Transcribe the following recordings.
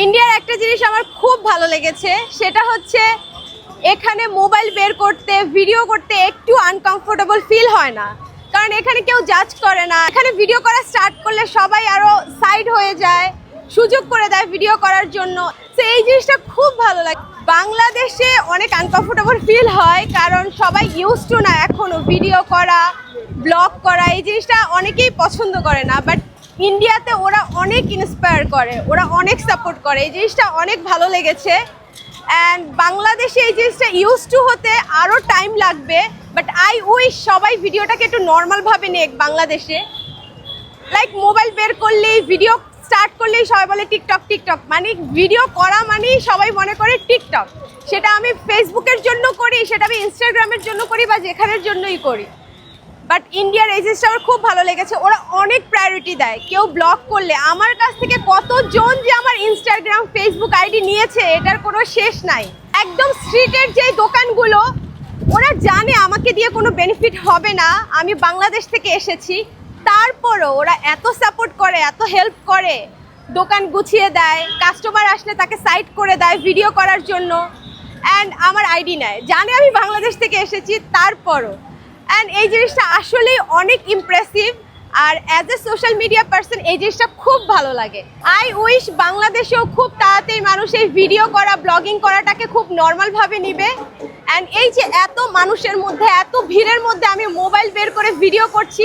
ইন্ডিয়ার একটা জিনিস আমার খুব ভালো লেগেছে, সেটা হচ্ছে এখানে মোবাইল বের করতে, ভিডিও করতে একটু আনকমফোর্টেবল ফিল হয় না, কারণ এখানে কেউ জাজ করে না। এখানে ভিডিও করা স্টার্ট করলে সবাই আরো সাইড হয়ে যায়, সুযোগ করে দেয় ভিডিও করার জন্য। তো এই জিনিসটা খুব ভালো লাগে। বাংলাদেশে অনেক আনকমফোর্টেবল ফিল হয়, কারণ সবাই ইউজ টু না এখনো ভিডিও করা, ব্লগ করা, এই জিনিসটা অনেকেই পছন্দ করে না। বাট ইন্ডিয়াতে ওরা অনেক ইন্সপায়ার করে, ওরা অনেক সাপোর্ট করে, এই জিনিসটা অনেক ভালো লেগেছে। অ্যান্ড বাংলাদেশে এই জিনিসটা ইউজ টু হতে আরও টাইম লাগবে, বাট আই উইশ সবাই ভিডিওটাকে একটু নর্মালভাবে নেক। বাংলাদেশে লাইক মোবাইল বের করলেই, ভিডিও স্টার্ট করলেই সবাই বলে টিকটক টিকটক, মানে ভিডিও করা মানেই সবাই মনে করে টিকটক। সেটা আমি ফেসবুকের জন্য করি, সেটা আমি ইনস্টাগ্রামের জন্য করি, বা যেখানের জন্যই করি। বাট ইন্ডিয়ার এই জিনিসটা আমার খুব ভালো লেগেছে, ওরা অনেক প্রায়োরিটি দেয়। কেউ ব্লগ করলে আমার কাছ থেকে কতজন যে আমার ইনস্টাগ্রাম, ফেসবুক আইডি নিয়েছে এটার কোনো শেষ নাই। একদম স্ট্রিটের যে দোকানগুলো, ওরা জানে আমাকে দিয়ে কোনো বেনিফিট হবে না, আমি বাংলাদেশ থেকে এসেছি, তারপরও ওরা এত সাপোর্ট করে, এত হেল্প করে, দোকান গুছিয়ে দেয়, কাস্টমার আসলে তাকে সাইড করে দেয় ভিডিও করার জন্য, অ্যান্ড আমার আইডি নেয়, জানে আমি বাংলাদেশ থেকে এসেছি তারপরও। অ্যান্ড এই জিনিসটা আসলেই অনেক ইমপ্রেসিভ। আর as a social media person এই জিনিসটা খুব ভালো লাগে। আই উইশ বাংলাদেশেও খুব তাড়াতাড়ি মানুষ এই ভিডিও করা, ব্লগিং করাটাকে খুব নর্মালভাবে নিবে। অ্যান্ড এই যে এত মানুষের মধ্যে, এত ভিড়ের মধ্যে আমি মোবাইল বের করে ভিডিও করছি,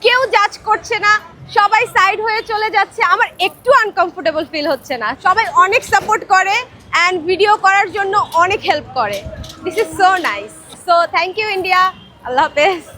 কেউ জাজ করছে না, সবাই সাইড হয়ে চলে যাচ্ছে, আমার একটু আনকমফোর্টেবল ফিল হচ্ছে না। সবাই অনেক সাপোর্ট করে অ্যান্ড ভিডিও করার জন্য অনেক হেল্প করে। This is so nice. So thank you India. আল্লাহ হাফেজ।